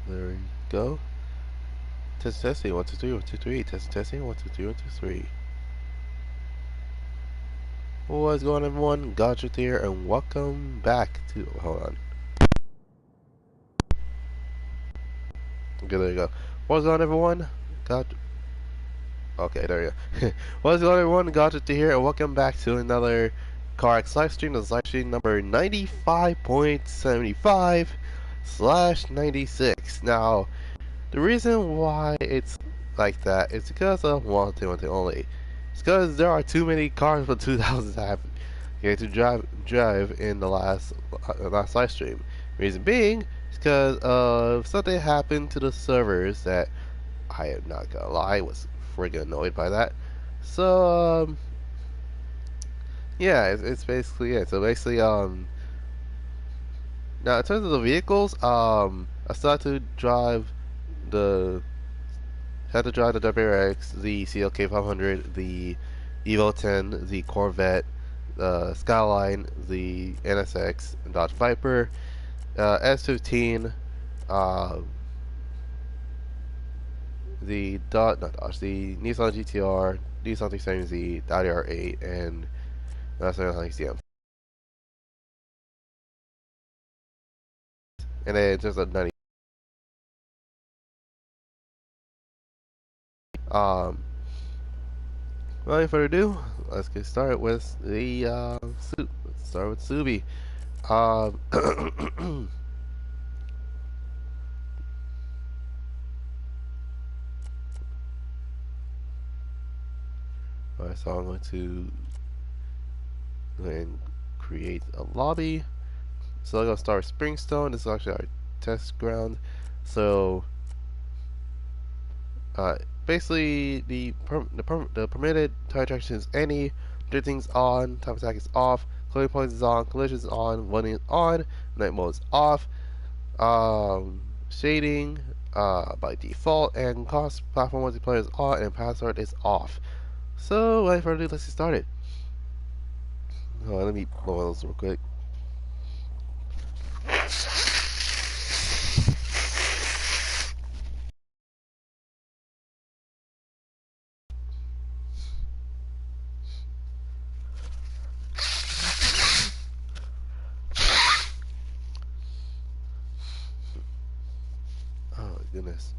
There we go. Testing, 1, 2, 3, 1, 2, 3. Testing, 1, 2, 3, 1, 2, 3. What's going on, everyone? Goddrifter here, and welcome back to. Hold on. Okay, there you go. What's going on, everyone? God. Okay, there you go. What's going on, everyone? Goddrifter here, and welcome back to another CarX live stream. This is live stream number 95.75/96. Now, the reason why it's like that is because of one thing only. It's because there are too many cars from 2000 that have to drive in the last live stream. Reason being is because of something happened to the servers that I am not gonna lie, was friggin' annoyed by that. So yeah, it's basically it. So basically now in terms of the vehicles, I started to drive the had to drive the WRX, the CLK 500, the Evo 10, the Corvette, the Skyline, the NSX, Dodge Viper, S15, uh, the not Dodge, the Nissan GTR, Nissan 370Z, the Audi R8, and Nissan XDM. And then just a 90. Um, without further ado, let's get started with the suit. Let's start with Subi. Um, Alright, so I'm going to go ahead and create a lobby. So I'm going to start with Springstone. This is actually our test ground. So uh, basically the permitted tire traction is any, drifting's on, time attack is off, clearing points is on, collision is on, running is on, night mode is off, shading by default, and cross platform multiplayer is on, and password is off. So without further ado, let's get started. Hold on, let me blow those real quick. Oh my goodness.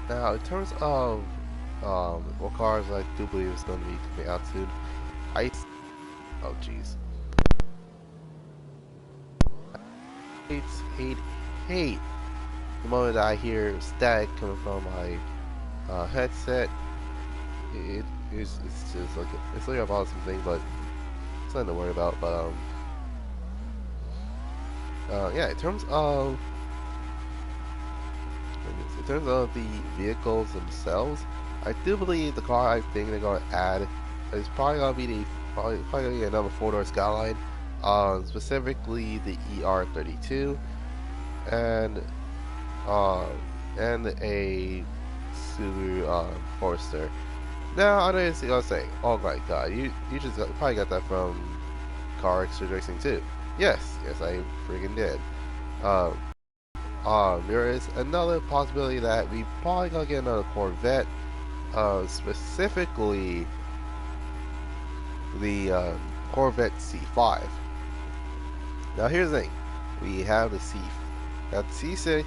Now, in terms of what cars I do believe is going to be coming out soon, I oh jeez, hate hate hate the moment I hear static coming from my headset. It's just like it's like a bothersome thing, but it's nothing to worry about. But yeah, in terms of the vehicles themselves, I do believe the car I think they're gonna add is probably gonna be probably gonna be another four-door Skyline, specifically the ER32, and uh, and a Subaru Forester. Now I know you're gonna say, oh my god, you just probably got that from Car Extra Racing too. Yes, I freaking did. Um, there is another possibility that we probably gonna get another Corvette, specifically the Corvette C5. Now here's the thing: we have the C6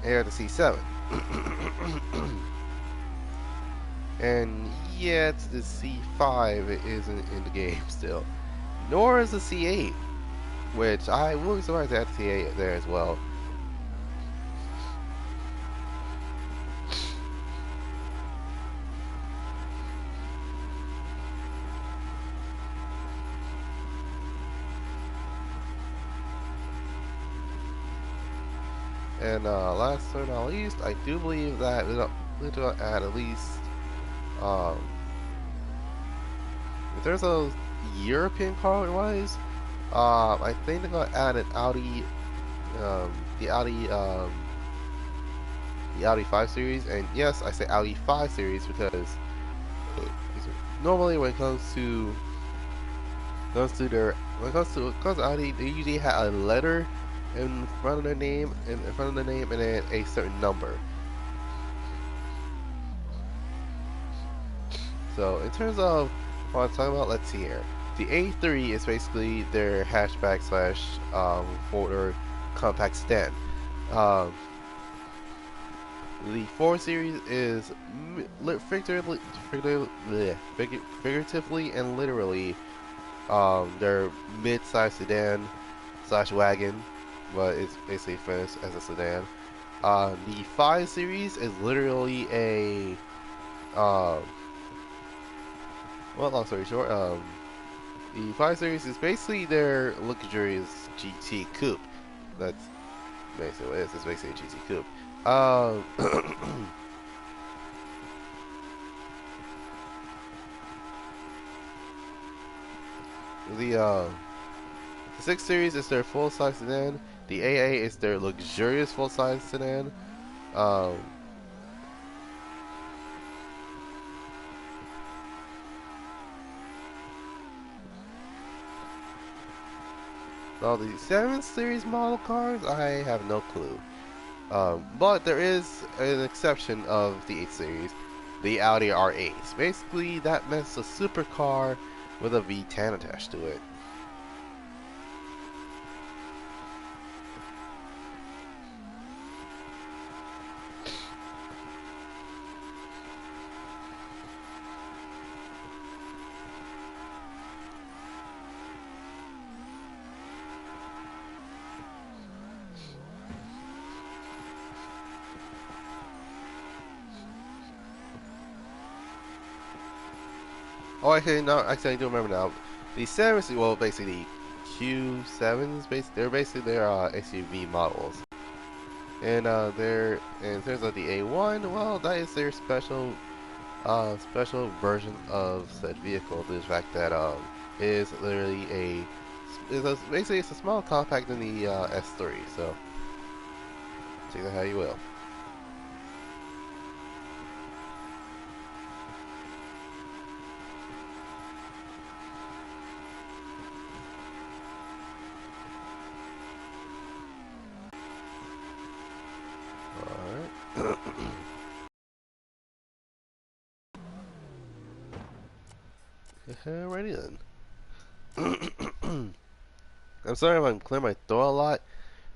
and the C7. And yet the C5 isn't in the game still. Nor is the C8, which I will be surprised to have the C8 there as well. And last but not least, I do believe that it'll add at least, um, if there's a European car wise, I think they're gonna add an Audi, um, the Audi, the Audi 5 Series, and yes, I say Audi 5 Series because normally when it comes to Audi, they usually have a letter in front of their name, in front of the name, and then a certain number. So in terms of what I'm talking about, let's see here. The A3 is basically their hatchback slash four-door compact sedan. Um, the 4 Series is figuratively and literally their mid-sized sedan slash wagon, but it's basically finished as a sedan. The 5 Series is literally a well, long story short, the 5 Series is basically their luxurious GT coupe. That's basically what it is. It's basically a GT coupe. The uh, the 6 Series is their full-size sedan. The AA is their luxurious full-size sedan. Um, Now the 7 Series model cars, I have no clue. But there is an exception of the 8 Series, the Audi R8. Basically, that meant a supercar with a V10 attached to it. Oh, actually, no, actually, I do remember now. The 7 Series, well, basically, Q7s, they're basically their SUV models. And in terms of the A1, well, that is their special version of said vehicle. The fact that it is literally basically it's a small compact than the S3. So take that how you will. All right. Alrighty then. I'm sorry if I'm clearing my throat a lot,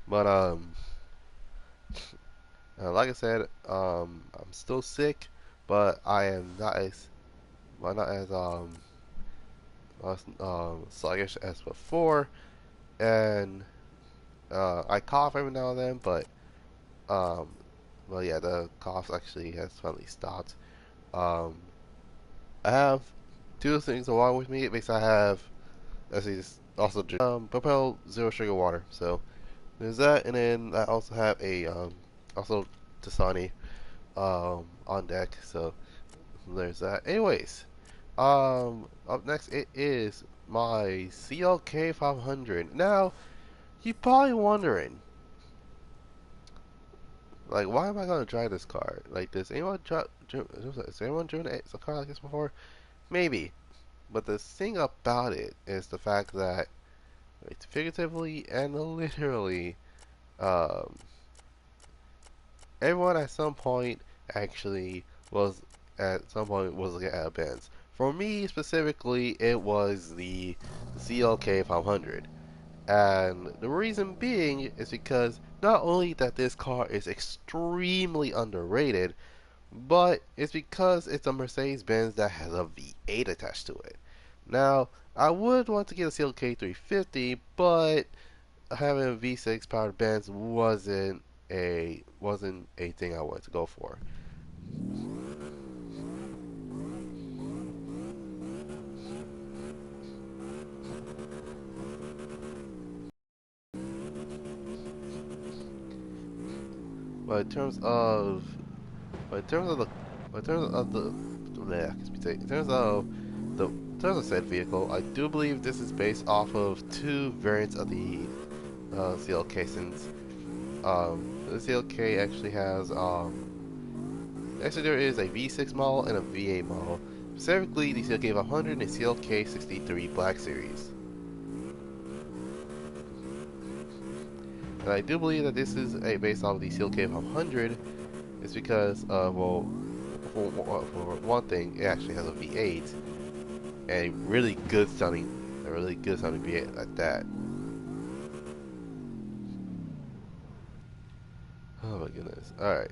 but like I said, I'm still sick, but I am not as sluggish as before, and I cough every now and then, but um, well, yeah, the cough actually has finally stopped. Um, I have two things along with me. Basically, I have actually just also just, Propel Zero Sugar Water. So there's that, and then I also have a also Dasani on deck. So there's that. Anyways, up next it is my CLK 500. Now you're probably wondering, like, why am I gonna drive this car? Like, has anyone driven a car like this before? Maybe. But the thing about it is the fact that it's figuratively and literally, um, everyone at some point actually was looking at a Benz. For me specifically, it was the CLK 500. And the reason being is because not only that this car is extremely underrated, but it's because it's a Mercedes Benz that has a V8 attached to it. Now, I would want to get a CLK350, but having a V6 powered Benz wasn't a thing I wanted to go for. But in terms of But in terms of the, but in terms of the, bleh, in terms of in terms of said vehicle, I do believe this is based off of two variants of the CLK. Since the CLK actually has actually there is a V6 model and a V8 model. Specifically, the CLK 100 and the CLK 63 Black Series. And I do believe that this is based off of the CLK 100. It's because well, for one thing, it actually has a V8 and a really good sounding V8 at that. Oh my goodness! All right.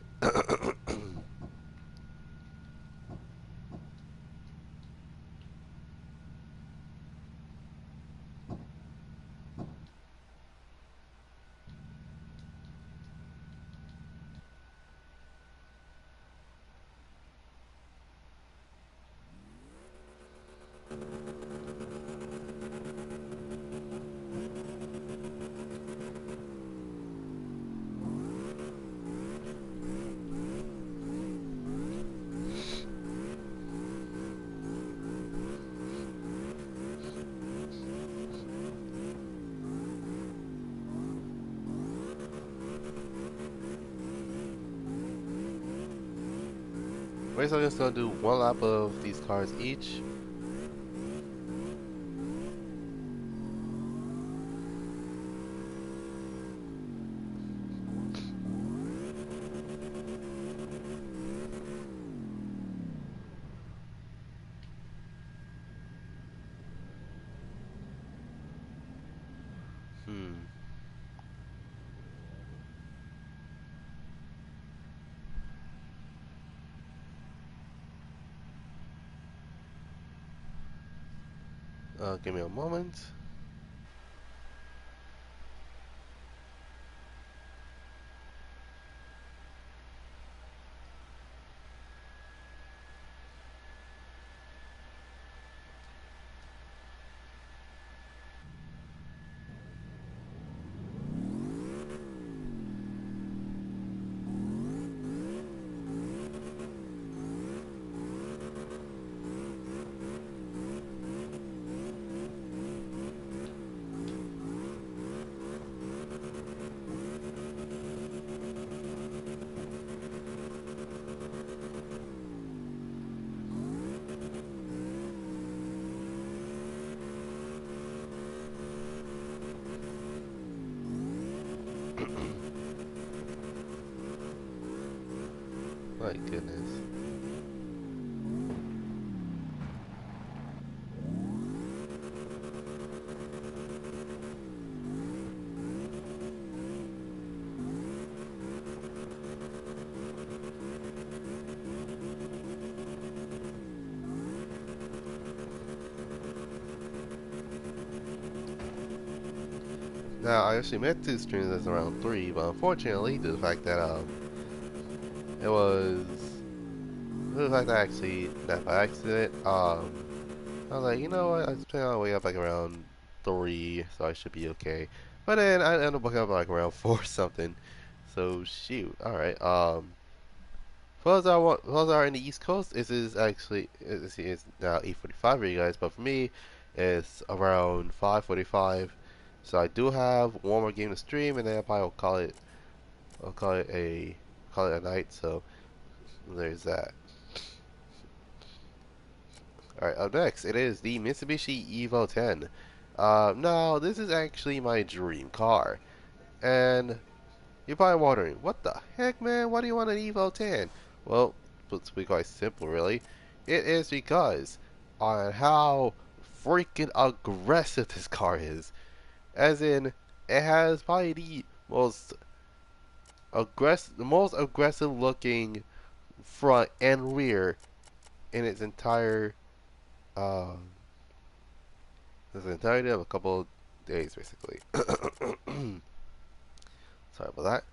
Wait, so I'm just gonna do one lap of these cars each. Hmm. Give me a moment. My goodness. Now, I actually meant to stream this around 3, but unfortunately, due to the fact that it was due to the fact that I actually that by accident, I was like, you know what, I was planning on waking up like around 3, so I should be okay. But then I ended up waking up like around 4 something. So shoot. All right. For those that are in the East Coast, this is actually it's now 8:45 for you guys, but for me, it's around 5:45. So I do have one more game to stream, and then I probably will call it a night. So there's that. All right. Up next, it is the Mitsubishi Evo 10. Now this is actually my dream car, and you're probably wondering, what the heck, man? Why do you want an Evo 10? Well, to be quite simple, really. It is because on how freaking aggressive this car is. As in, it has probably the most aggressive looking front and rear in its entire um, the entirety of a couple of days, basically. Sorry about that.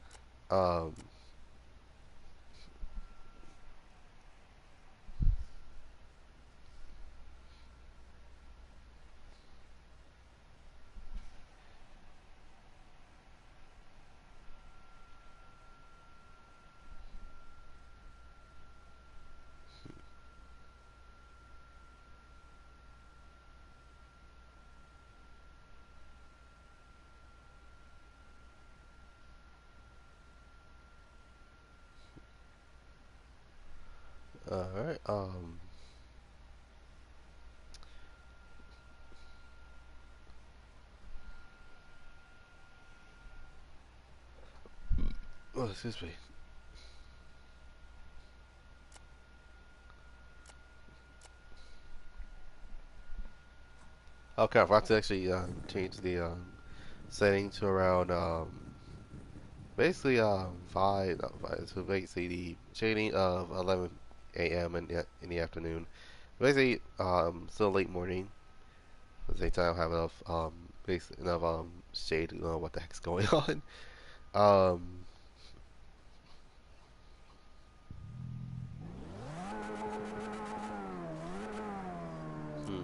All right. Oh, excuse me. Okay, I forgot to actually change the setting to around basically 5, not 5, so basically the shading of 11 a.m. In the afternoon. Basically, still late morning. At the same time, I have enough basically enough shade to know what the heck's going on. Um, hmm.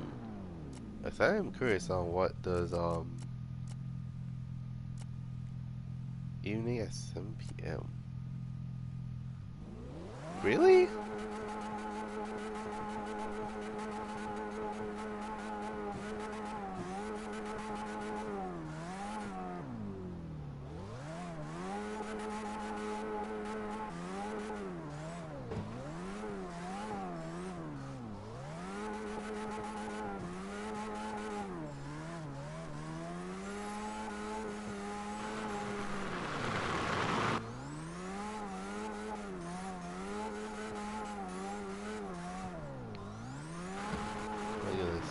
Yes, I am curious on what does evening at 7 p.m. Really? Look at this.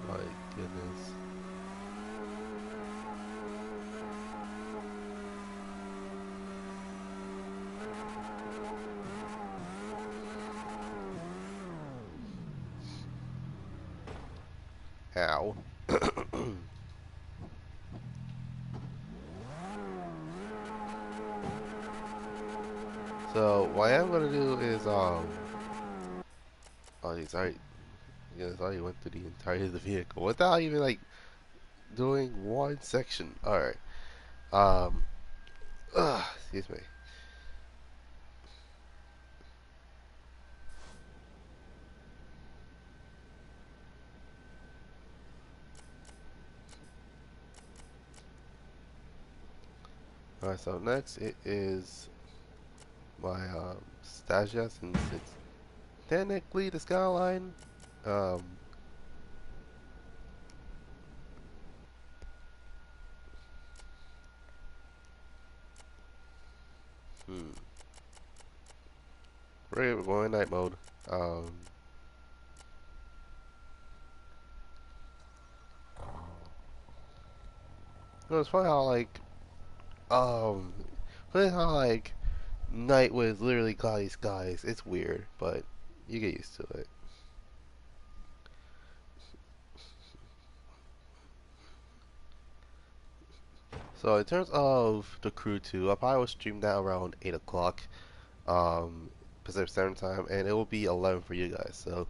My goodness. How? So what I'm gonna do is oh he's already yes, I already went through the entirety of the vehicle without even like doing one section. Alright. Um excuse me. Alright, so next it is my Stasia, since it's technically the skyline. Um, hmm. Right, we're going night mode. Um, it's funny how um, funny how night with literally cloudy skies. It's weird, but you get used to it. So in terms of the crew too, I probably will stream that around 8 o'clock, Pacific Standard Time, and it will be 11 for you guys. So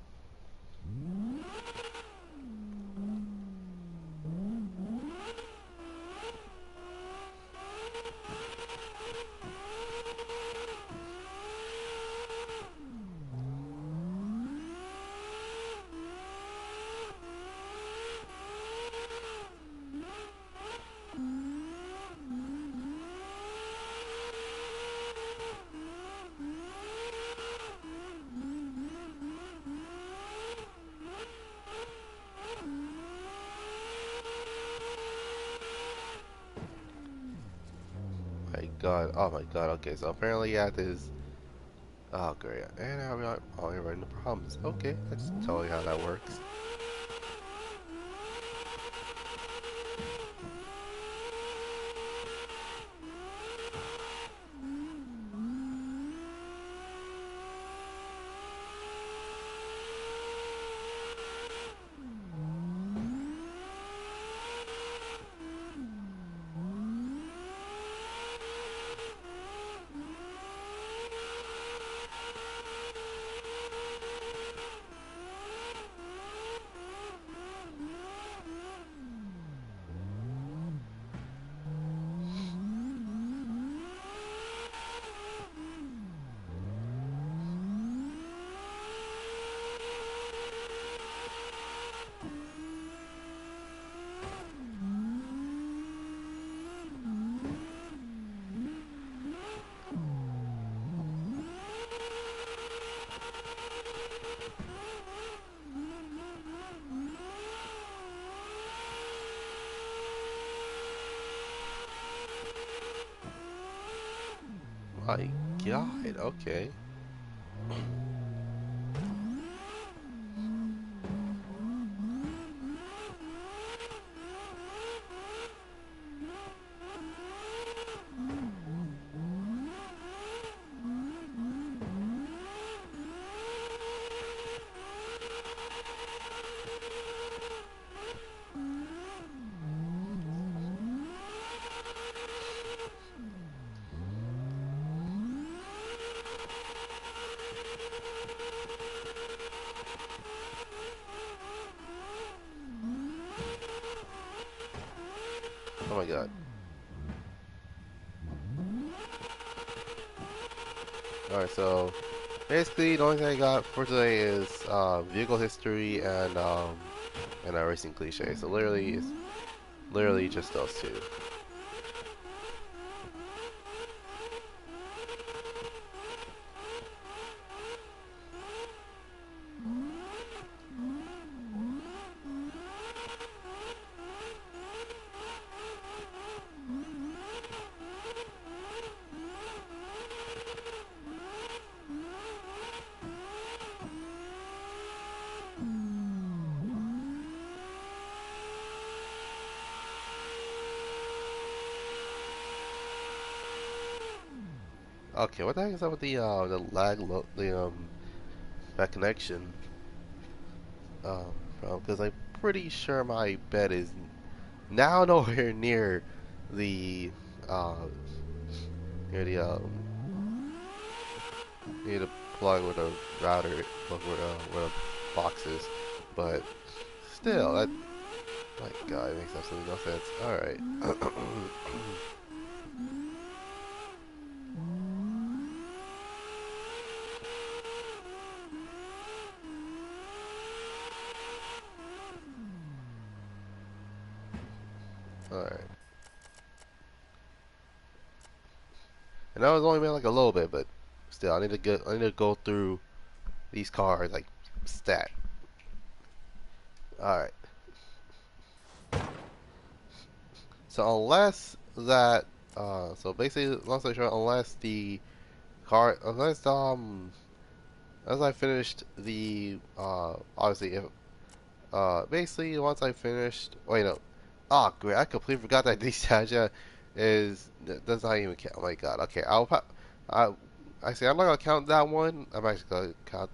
my God, oh my God. Okay, so apparently yeah, this. Oh great, and I'm not only running the problems. Okay, that's totally how that works. My God, okay. Oh my God. Alright, so basically the only thing I got for today is vehicle history and a racing cliche. So literally, it's literally just those two. Okay, what the heck is up with the lag the bad connection because I'm pretty sure my bed is now nowhere the uh near the near the plug with a router where the box is, but still that, my God, it makes absolutely no sense. All right. All right. And I was only made like a little bit, but still, I need to go through these cars like stat. All right. So so basically, long story short, unless I finished the, obviously, if, basically, once I finished, wait, no, oh, great, I completely forgot that Destasia does not even count. Oh my god, okay, I, I'm not gonna count that one. I'm actually gonna count,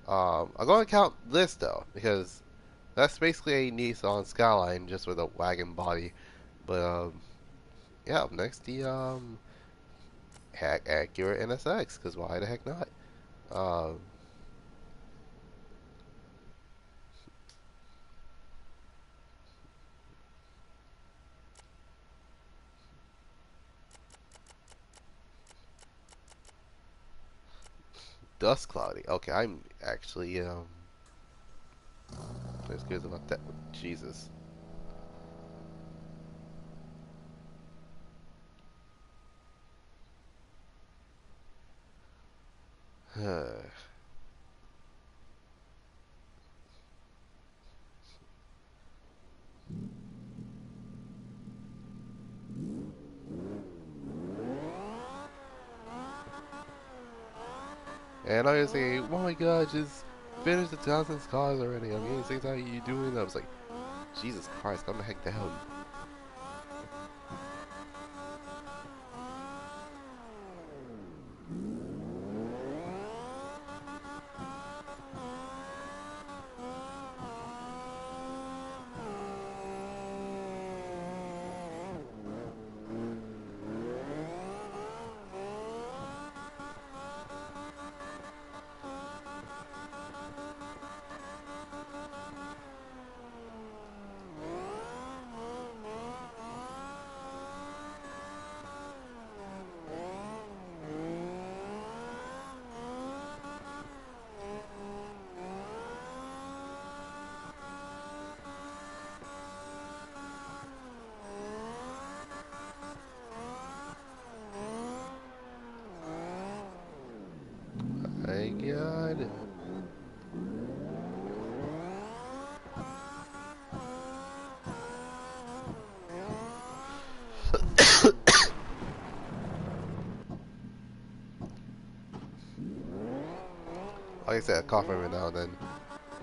I'm gonna count this though, because that's basically a Nissan Skyline just with a wagon body. But, yeah, up next, the, Acura NSX, because why the heck not? Um, Dust cloudy. Okay, I'm actually as good about that. Jesus. And I was saying, oh my god, just finish the 1,000 cars already. I'm getting sick of you doing that. I was like, Jesus Christ, calm the heck down. My god. Like I said, I cough every now and then.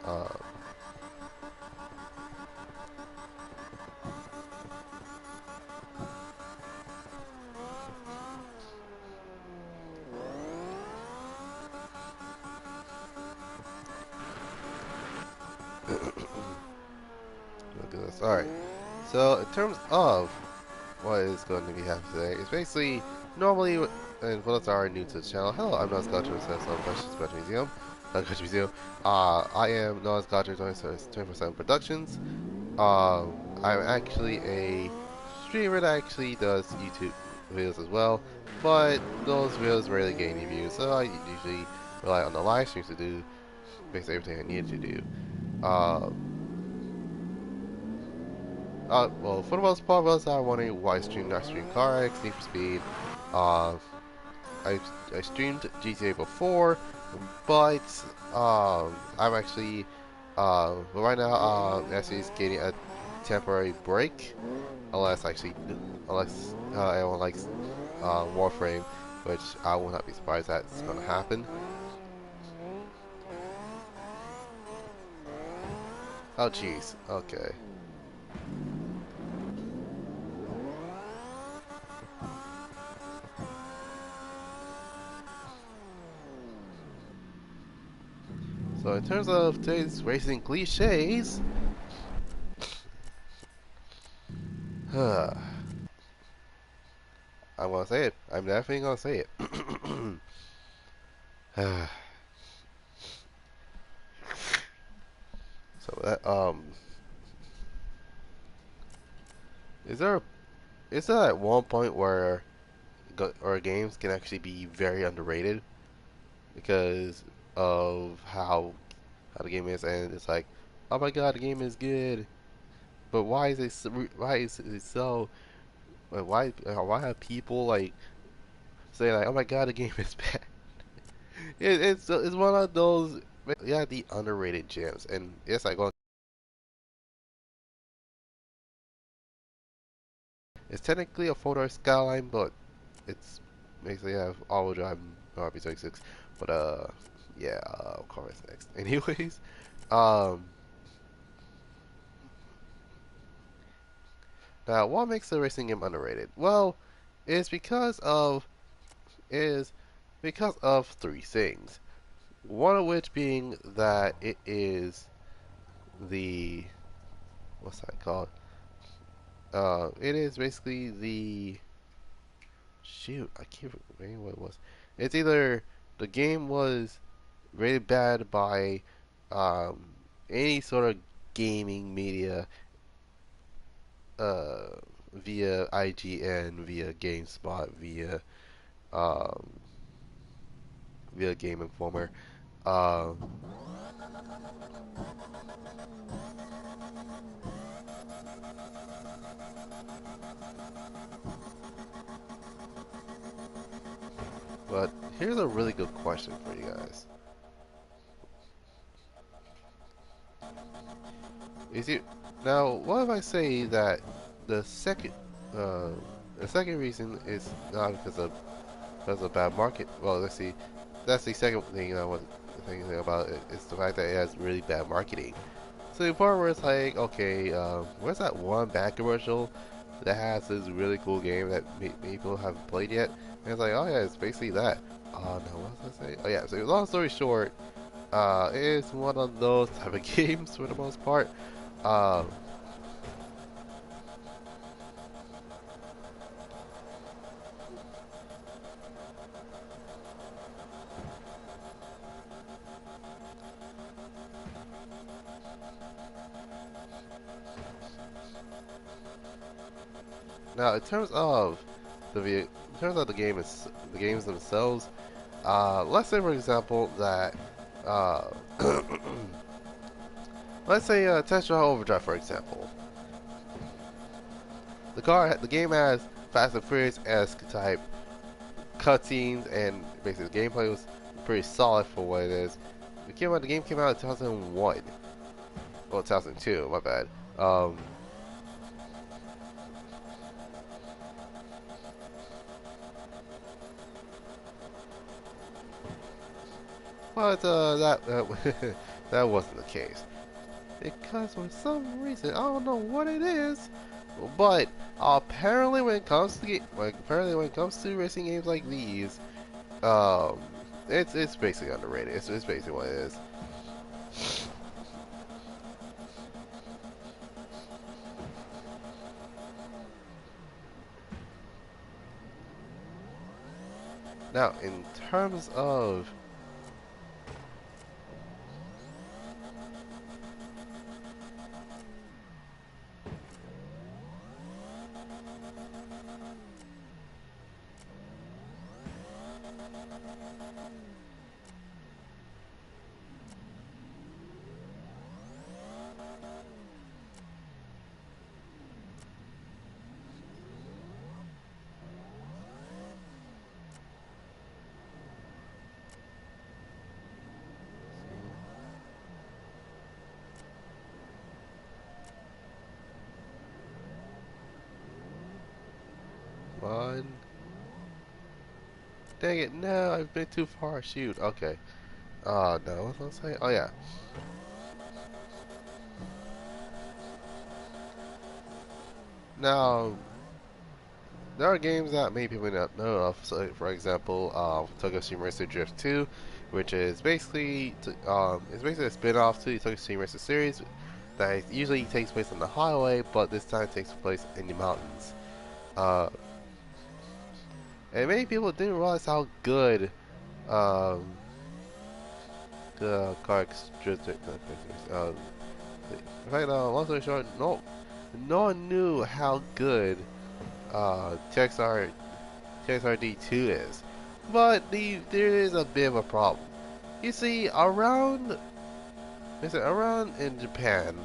Uh, look at this. Alright. So, in terms of what is going to be happening today, it's basically normally, and for those that are new to the channel, hello, I'm Goddrifter247sun Production. I am known as Goddrifter247sun Productions. I'm actually a streamer that actually does YouTube videos as well, but those videos rarely get any views, so I usually rely on the live streams to do basically everything I need to do. Uh, well, for the most part, those are wondering why I stream Car X, Need for Speed. Uh, I streamed GTA before, but I'm actually but right now actually is getting a temporary break, unless everyone likes Warframe, which I will not be surprised that's going to happen. Oh jeez, okay. So in terms of today's racing cliches, I'm gonna say it. I'm definitely gonna say it. So that is there is there at one point where or games can actually be very underrated because of how the game is, and it's like, oh my god, the game is good, but why is it so why have people like saying like, "Oh my god, the game is bad." It's one of those, yeah, the underrated gems, and it's like, well, it's technically a four-door Skyline, but it's basically have all-wheel drive RB26. But yeah, car is next. Anyways, um, now what makes the racing game underrated? Well, it's is because of three things. One of which being that it is the what's that called? It is basically the shoot. I can't remember what it was. It's either the game was rated bad by um, any sort of gaming media, uh, via IGN, via GameSpot, um, via Game Informer. Um, but here's a really good question for you guys. Is it now? What if I say that the second, uh, the second reason is not because of bad market? Well, let's see. That's the second thing I want to think about is the fact that it has really bad marketing. So the part where it's like, okay, where's that one bad commercial that has this really cool game that people haven't played yet? And it's like, oh yeah, it's basically that. Oh no, what was I saying? Oh yeah. So long story short, it is one of those type of games for the most part. Um, Now, in terms of the games themselves, let's say for example that, uh, let's say Tesla Overdrive for example. The game has Fast and Furious esque type cutscenes, and basically the gameplay was pretty solid for what it is. The game came out in 2001, well 2002, my bad. Um, but that wasn't the case. Because for some reason, I don't know what it is, but apparently when it comes to racing games like these, um, it's basically underrated. It's basically what it is. Now, in terms of one, dang it, no, I've been too far. Shoot, okay. No, what was I saying? Oh yeah. Now, there are games that many people not know of. So, for example, Tokyo Steam Racer Drift 2, which is basically it's basically a spin-off to the Tokyo Steam Racer series that usually takes place on the highway, but this time takes place in the mountains. Uh, and many people didn't realize how good um, the car drift. In fact, long story short, no one knew how good TXRD2 is. But there is a bit of a problem. You see, around in Japan,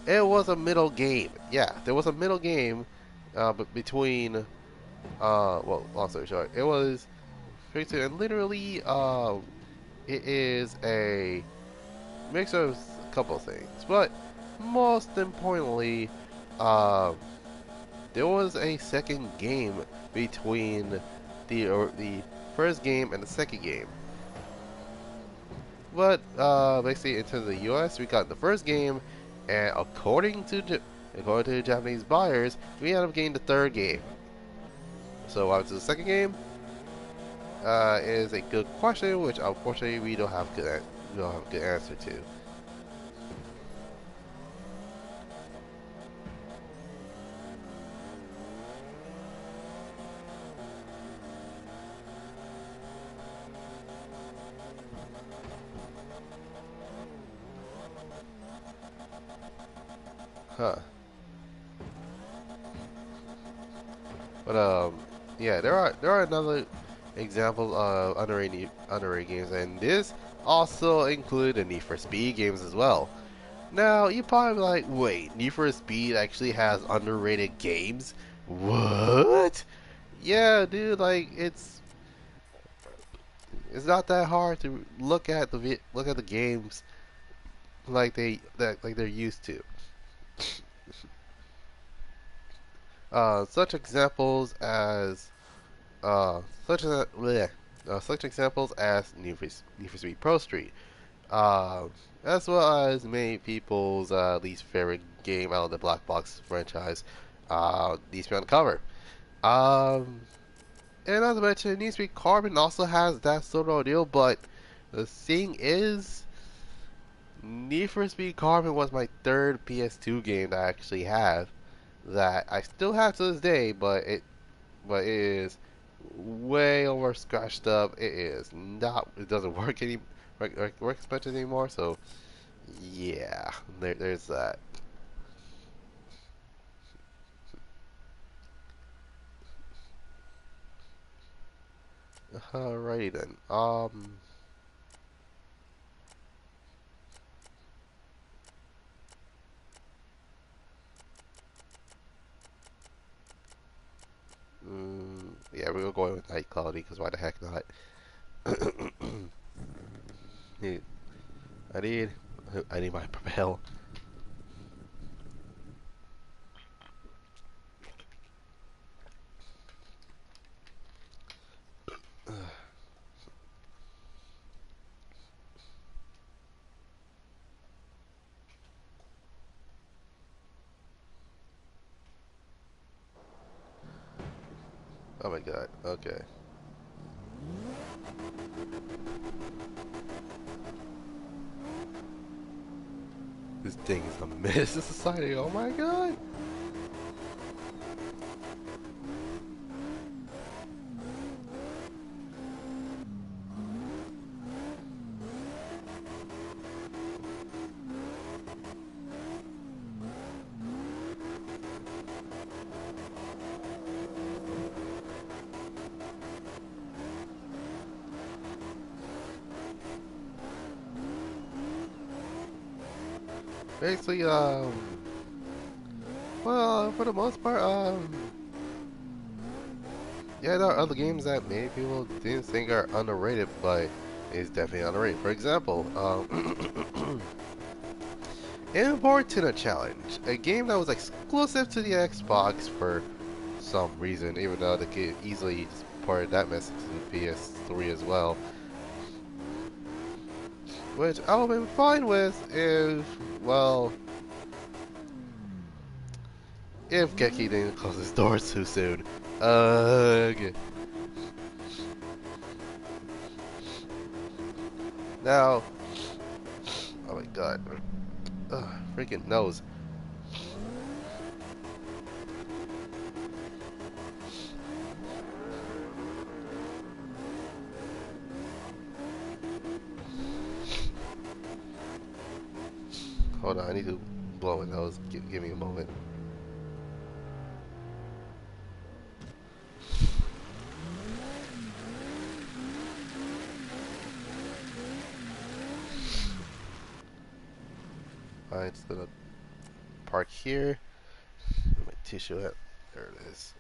it was a middle game. Yeah, there was a middle game, but between, well, long story short, it was and literally, it is a mix of a couple of things, but most importantly, um, there was a second game between the first game and the second game. But basically, in terms of the U.S., we got the first game, and according to the Japanese buyers, we ended up getting the third game. So what to the second game is a good question, which unfortunately we don't have a good answer to. Huh. But yeah, there are another examples of underrated games, and this also include the Need for Speed games as well. Now you probably be like, wait, Need for Speed actually has underrated games? What? Yeah, dude, like it's not that hard to look at the games like they're used to. Such examples as uh, such a, bleh, such examples as Need for Speed Pro Street, uh, as well as many people's least favorite game out of the Black Box franchise, Need for Speed Undercover. Um, and as I mentioned, Need for Speed Carbon also has that sort of deal, but the thing is, Need for Speed Carbon was my third PS2 game that I actually have that I still have to this day, but it is way over scratched up. It is not. It doesn't work as much anymore. So yeah, there's that. Alrighty then. Yeah, we're going with night quality because why the heck not? Need- I need I need my propel. Oh my god. Okay. This thing is a menace to society. Oh my god. Basically, well, for the most part, yeah, there are other games that many people didn't think are underrated, but it's definitely underrated. For example, Imported Challenge, a game that was exclusive to the Xbox for some reason, even though they could easily just port that message to the PS3 as well. Which I would have been fine with if, well, if Geki didn't close his doors too soon. Okay. Now, oh my god. Ugh, freaking nose. Hold on, I need to blow my nose. Give me a moment. Alright, just gonna park here. Put my tissue out. There it is.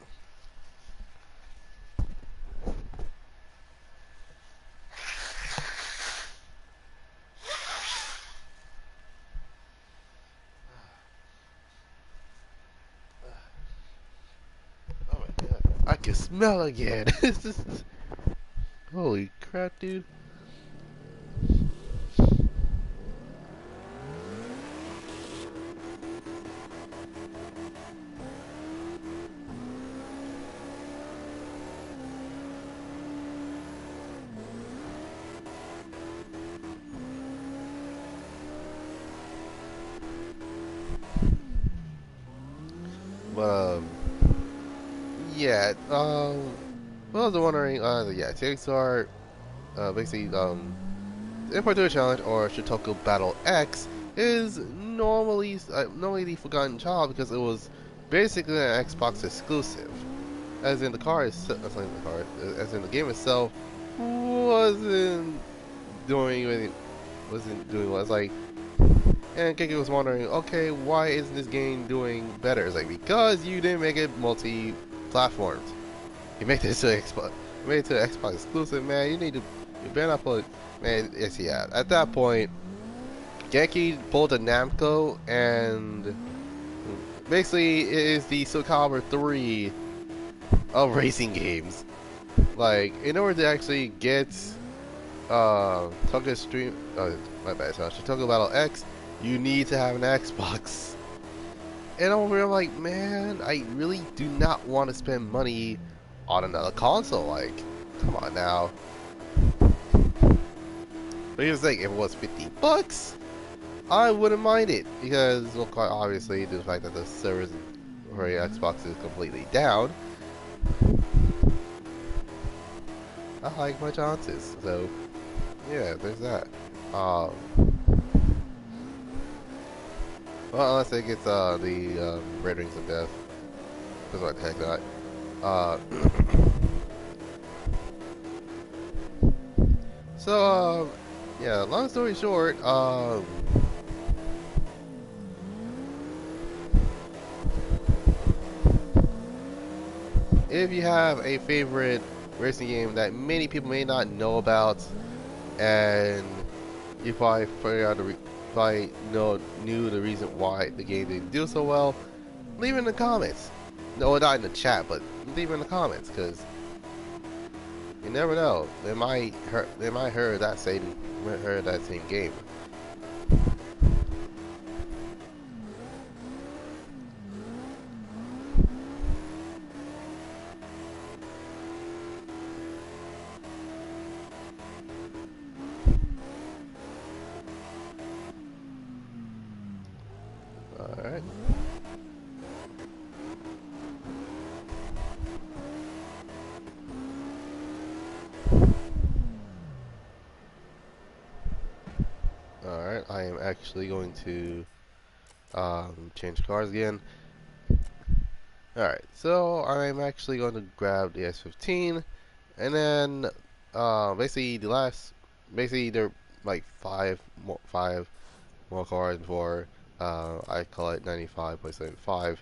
can smell again. Holy crap, dude. But yeah. Well, I was wondering. Yeah, TXR. Basically, the Importer Challenge or Shitoku Battle X is normally the forgotten child because it was basically an Xbox exclusive. As in the car is, as in the game itself wasn't doing anything, wasn't doing well. It's like, and Kiki was wondering, okay, why isn't this game doing better? It's like, because you didn't make it multi-platforms. You made this to Xbox, you made it to Xbox exclusive, man. You better not put, man. Yes, yeah. At that point, Genki pulled a Namco and basically it is the Soul Calibur 3 of racing games. Like, in order to actually get Tokyo Stream, my bad, sorry, Tokyo Battle X, you need to have an Xbox. And over here, I'm like, man, I really do not want to spend money on another console. Like, come on now. But here's the thing, if it was $50, I wouldn't mind it. Because, well, quite obviously, the fact that the servers for Xbox is completely down, I like my chances. So, yeah, there's that. Well, unless it gets the Red Rings of Death. Because what the heck not. So, yeah, long story short, if you have a favorite racing game that many people may not know about, and you probably figured out knew the reason why the game didn't do so well, leave it in the comments. No, not in the chat, but leave it in the comments, because you never know. They might heard that same game. Alright. Alright, I am actually going to change cars again. Alright, so I'm actually going to grab the S15, and then basically there are like five more cars before I call it 95.75.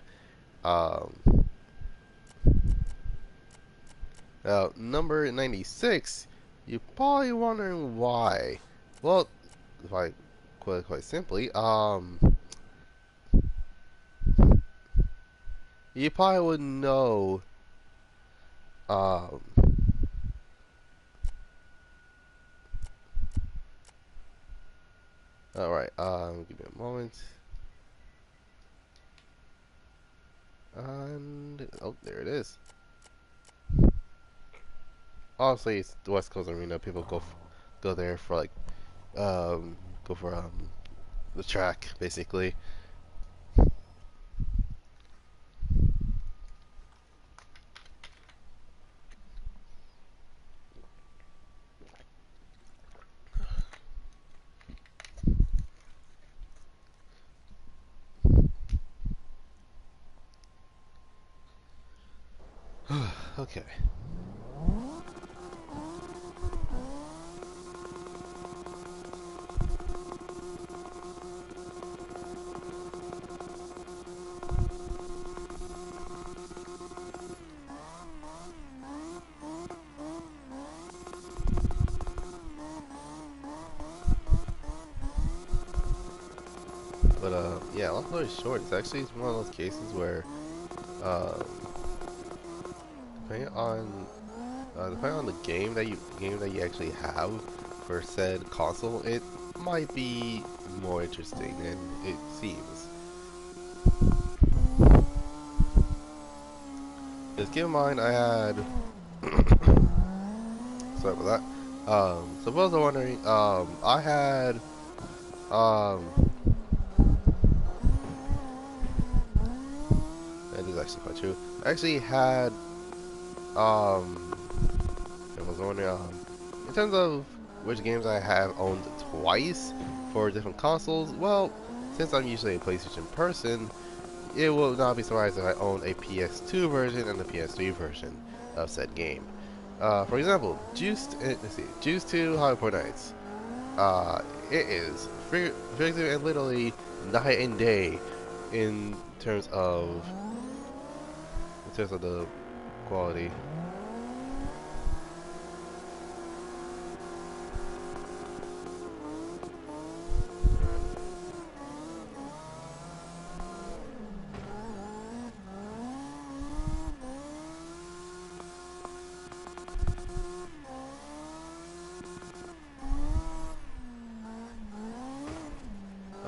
Number 96, you're probably wondering why. Well, quite simply, you probably would know, alright, give me a moment. And, oh, there it is. Obviously, it's the West Coast Arena. People go there for like, go for the track, basically. Okay. But yeah, long story short, it's actually one of those cases where depending on the game that you actually have for said console, it might be more interesting than it seems. Just keep in mind, I had sorry about that. So for those who are wondering, I had um, and this is actually quite true. I actually had um, I was wondering in terms of which games I have owned twice for different consoles. Well, since I'm usually a PlayStation person, it will not be surprised if I own a PS2 version and a PS3 version of said game. For example, Juice 2 Hyperport Nights. It is figuratively and literally night and day in terms of the quality.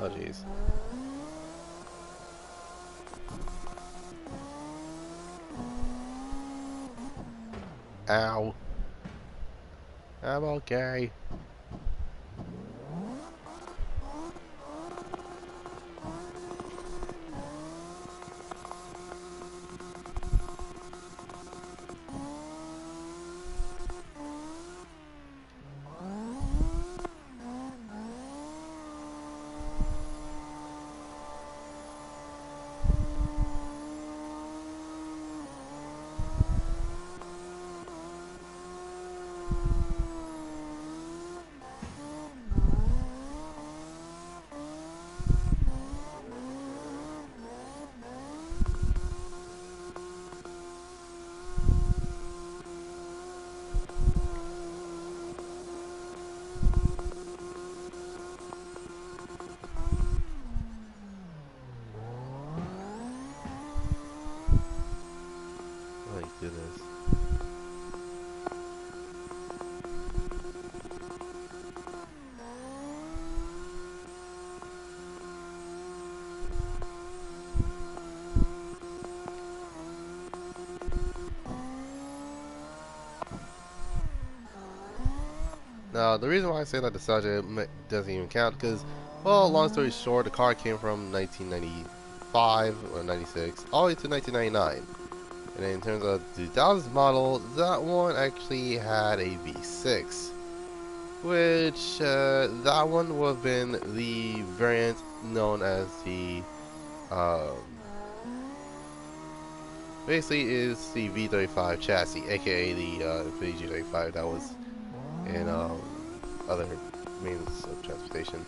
Oh jeez. Ow. I'm okay. My goodness. Now, the reason why I say that nostalgia doesn't even count, because, well, long story short, the car came from 1995 or 96 all the way to 1999. And then in terms of the 2000s model, that one actually had a V6, which that one would have been the variant known as the um, basically is the V35 chassis, aka the Infiniti G35 that was in other means of transportation.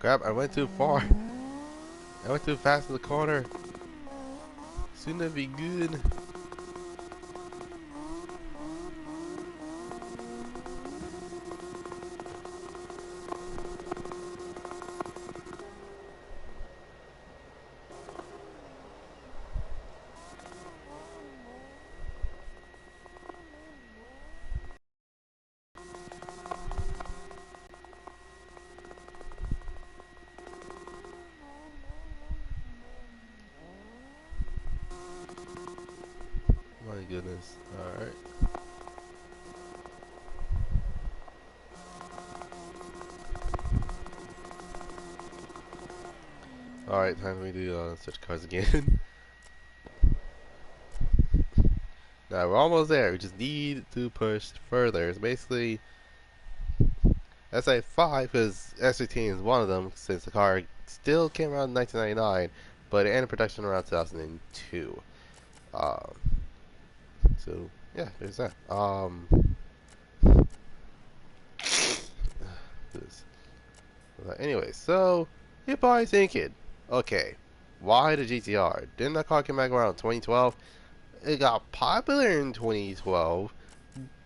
Crap, I went too far. I went too fast in the corner. Soon to be good. My goodness. Alright. Alright, time for me to switch cars again. Now we're almost there. We just need to push further. It's basically SA5 because S15 is one of them since the car still came out in 1999, but it ended production around 2002. Um, so yeah, there's that. This. Anyway, so you're probably thinking, okay, why the GTR? Didn't that car come back around 2012? it got popular in 2012,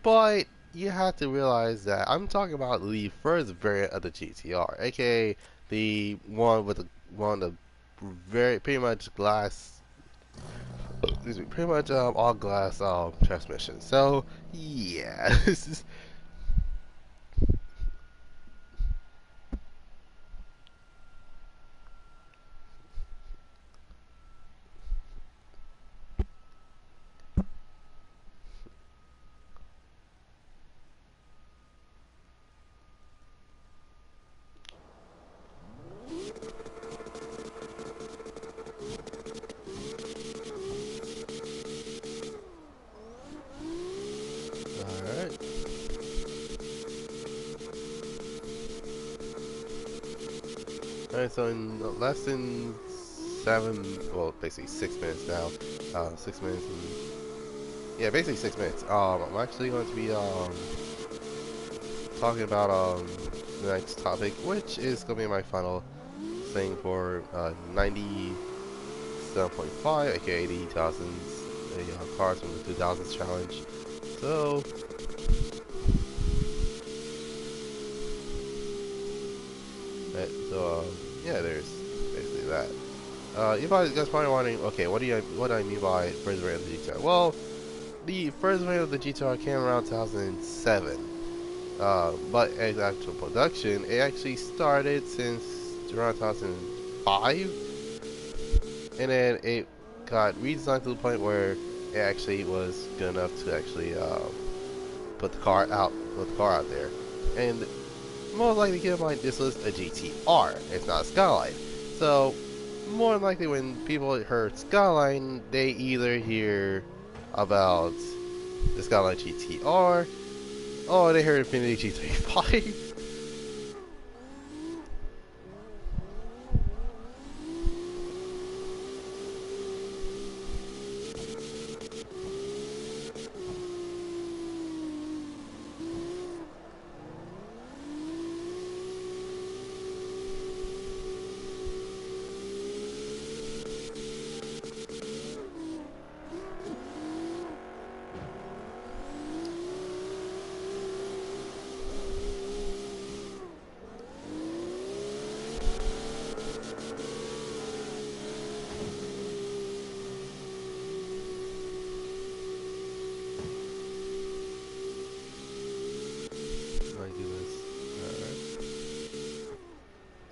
but you have to realize that I'm talking about the first variant of the GTR, aka the one with the one of the very pretty much glass, excuse me, pretty much all glass transmission. So yeah, alright. Alright, so in less than 6 minutes now, 6 minutes and yeah, basically 6 minutes. I'm actually going to be talking about the next topic, which is going to be my final thing for 97.5, aka the 2000s, the cars from the 2000s challenge. So, yeah, there's basically that. You guys probably wondering, okay, what do I mean by first variant of the GTR? Well, the first variant of the GTR came around 2007. But as actual production, it actually started since around 2005, and then it got redesigned to the point where it actually was good enough to actually put the car out there. And most likely, keep in mind, this was a GTR. It's not a Skyline. So, more than likely, when people heard Skyline, they either hear about the Skyline GTR, or they heard Infiniti G35.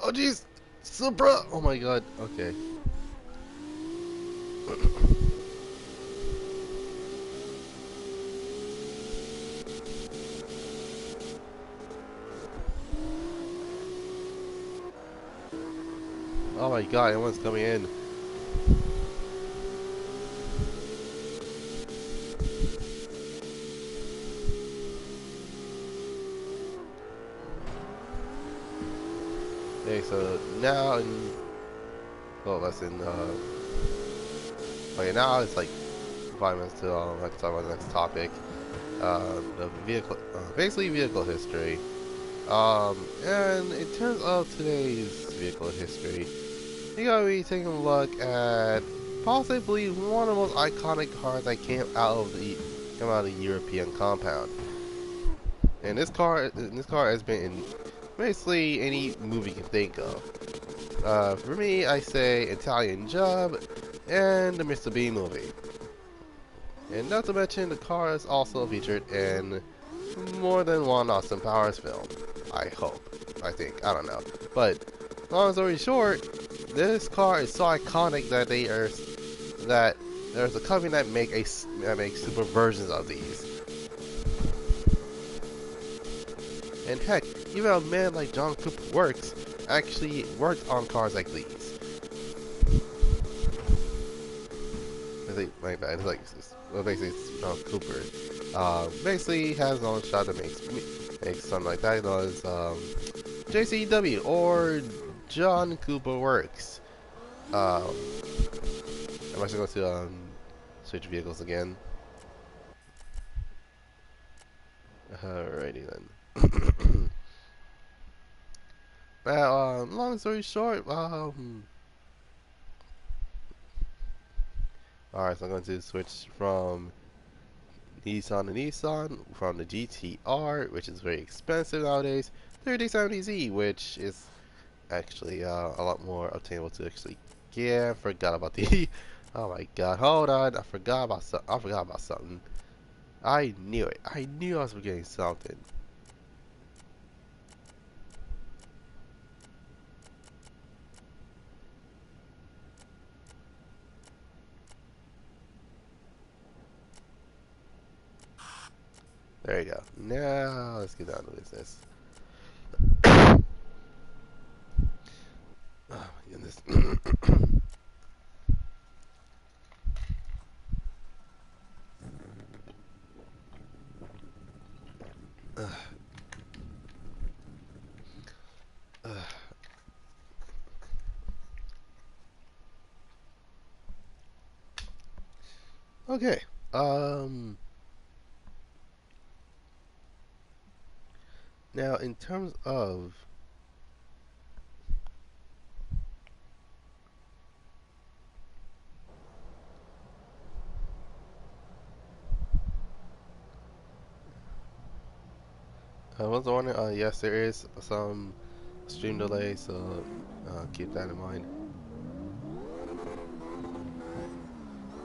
Oh jeez, Supra! Oh my god. Okay. Oh my god, everyone's coming in. Okay, so now in well, that's in okay, now it's like 5 minutes to I can talk about the next topic. The vehicle, basically vehicle history. And in terms of today's vehicle history, you gotta be taking a look at possibly one of the most iconic cars that came out of the European compound. And this car has been in basically any movie you can think of. For me, I say Italian Job and the Mr. Bean movie. And not to mention, the car is also featured in more than one Austin Powers film. I hope. I think. I don't know. But, long story short, this car is so iconic that that there's a company that makes super versions of these. And heck, even a man like John Cooper Works actually worked on cars like these. Like that. It's like, well, basically, it's John Cooper. Basically, has his own shop that makes something like that. It was JCW or John Cooper Works. I'm actually going to switch vehicles again. Alrighty then. Well, long story short, Alright, so I'm going to switch from Nissan to Nissan, from the GTR, which is very expensive nowadays, to the 70Z, which is actually a lot more obtainable to actually get. Forgot about the. Oh my god, hold on, I forgot about something. I knew it. I knew I was forgetting something. There you go. Now let's get down to business. Oh my goodness. Okay. Now in terms of I was wondering, yes, there is some stream delay, so keep that in mind.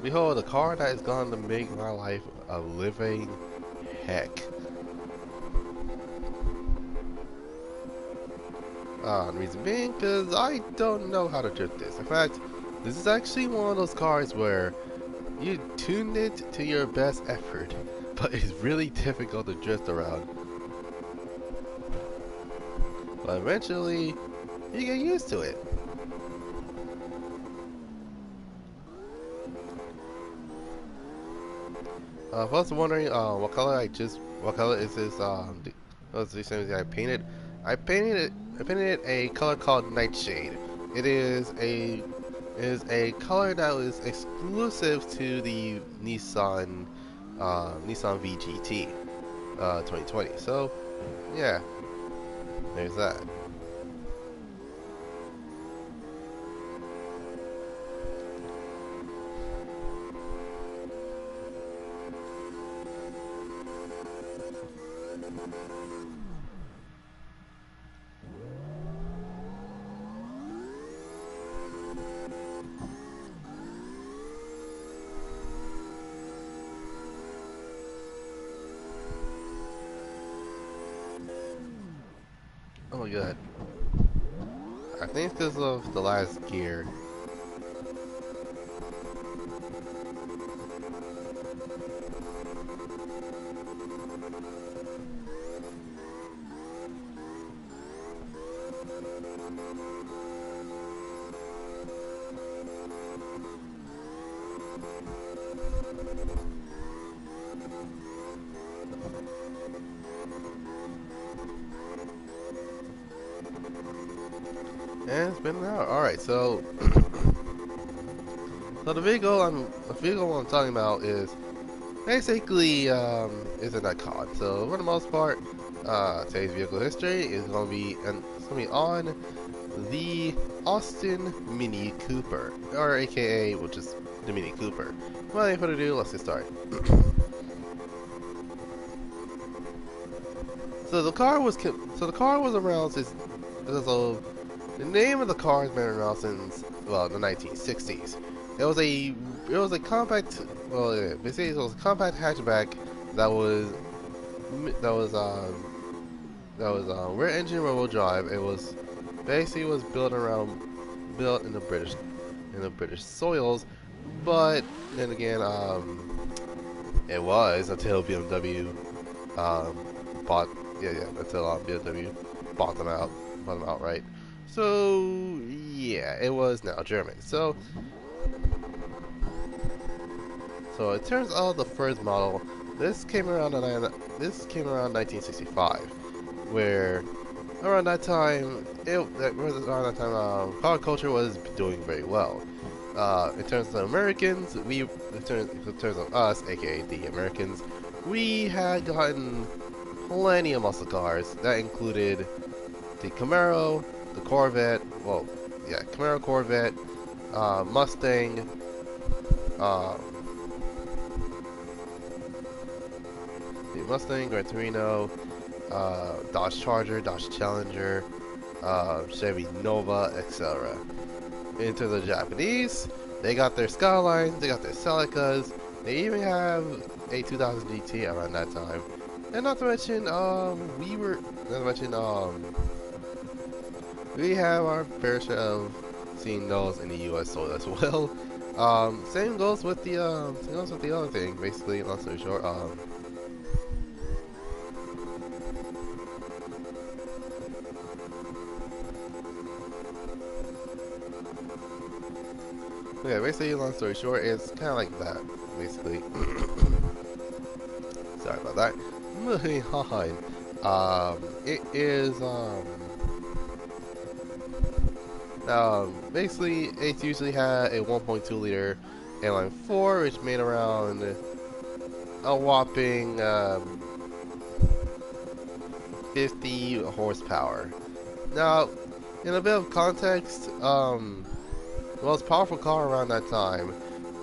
Behold, a car that is going to make my life a living heck. The reason being, because I don't know how to drift this. In fact, this is actually one of those cars where you tune it to your best effort, but it's really difficult to drift around. But eventually, you get used to it. If I was wondering, what color is this? What's the same thing I painted? I painted it a color called Nightshade. It is a color that was exclusive to the Nissan VGT 2020. So yeah, there's that. Oh my god. I think it's because of the last gear. And it's been an hour. Alright, so the vehicle I'm talking about is basically is an icon. So for the most part, today's vehicle history is gonna be on the Austin Mini Cooper, or AKA, which is the Mini Cooper. Without any further ado, let's get started. So the car was around so the name of the car has been around since, well, the 1960s. It was a compact, well, yeah, basically it was a compact hatchback that was that was rear engine rear wheel drive. It was basically built in the British soils, but then again, it was until BMW um, bought, until BMW bought them outright. So yeah, it was now German. So in terms of the first model, this came around 1965, where around that time, car culture was doing very well. In terms of the Americans, in terms of us, aka the Americans, we had gotten plenty of muscle cars. That included the Camaro, the Corvette, Camaro, Corvette, Mustang, the Mustang, Gran Torino, Dodge Charger, Dodge Challenger, Chevy Nova, etc. Into the Japanese, they got their Skylines, they got their Celicas, they even have a 2000 GT around that time. And not to mention, we have our fair share of seeing those in the U.S. sold as well. Same goes with the other thing. Basically, long story short, yeah, basically, long story short, it's kind of like that. Basically, sorry about that. Moving on. It is basically, it's usually had a 1.2 liter inline four, which made around a whopping 50 horsepower. Now, in a bit of context, the most powerful car around that time,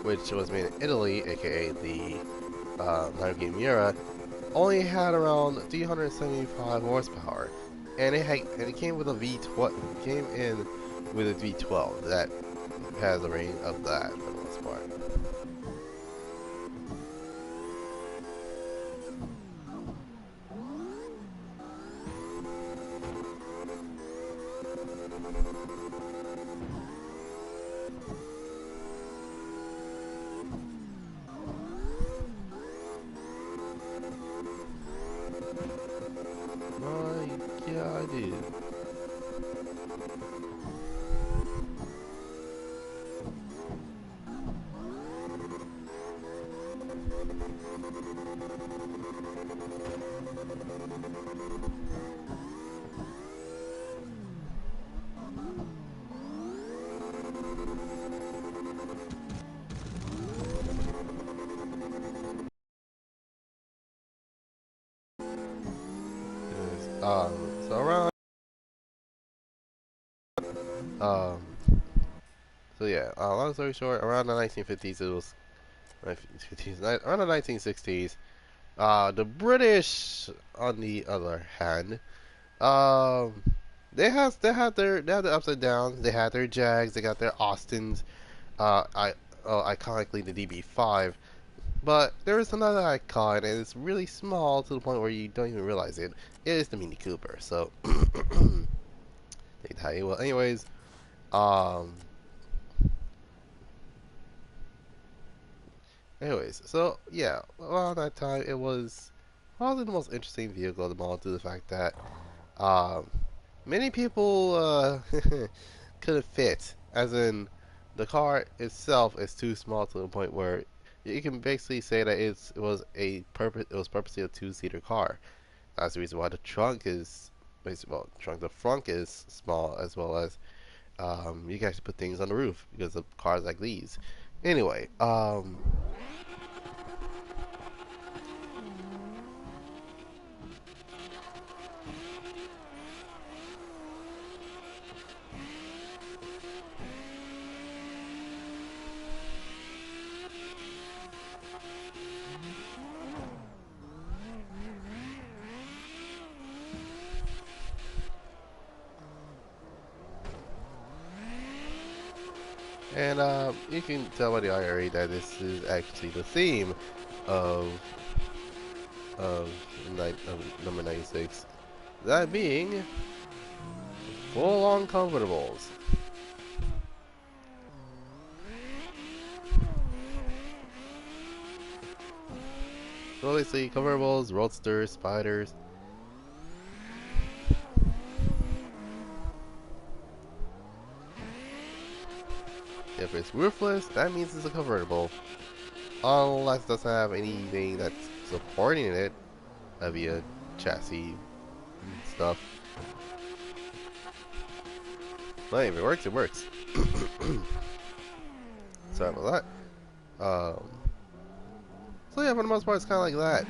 which was made in Italy, aka the Lamborghini Miura, only had around 375 horsepower, and it came with a V12. Came in with a V12 that has a range of that for the most part. Yeah, I did. So around, um, so yeah, long story short, around the 1950s, it was 1950s, around the 1960s. The British, on the other hand, um, they had their ups and downs. They had their Jags, they got their Austins, iconically the DB5. But there is another icon, and it's really small to the point where you don't even realize it. It is the Mini Cooper. So, they tell you. Well, anyways, um, so yeah, around that time, it was probably the most interesting vehicle of them all, due to the fact that um, many people couldn't fit, as in the car itself is too small to the point where you can basically say that it was purposely a two-seater car. That's the reason why the trunk is the front is small, as well as you can actually put things on the roof because of cars like these. Anyway, and you can tell by the IRA that this is actually the theme of of number 96. That being full-on comfortables. So basically, convertibles, roadsters, spiders. If it's roofless, that means it's a convertible. Unless it doesn't have anything that's supporting it, via chassis stuff. But if it works, it works. Sorry about that. So yeah, for the most part, it's kind of like that.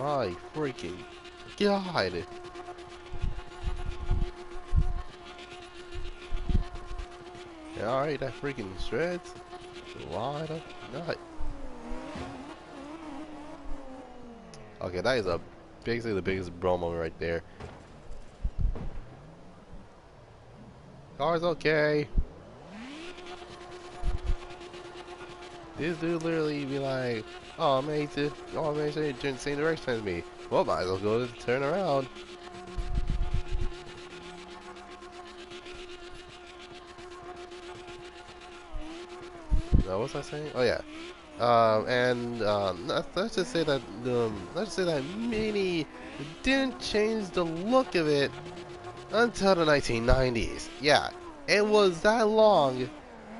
My freaking god. Yeah, alright, that freaking shreds. Why the not? Okay, that is basically the biggest Bromo right there. Car's okay. This dude literally be like, oh man, oh man, he didn't same direction as me. Well, might as well go to turn around. What was I saying? Oh yeah. Let's just say that Mini didn't change the look of it until the 1990s. Yeah, it was that long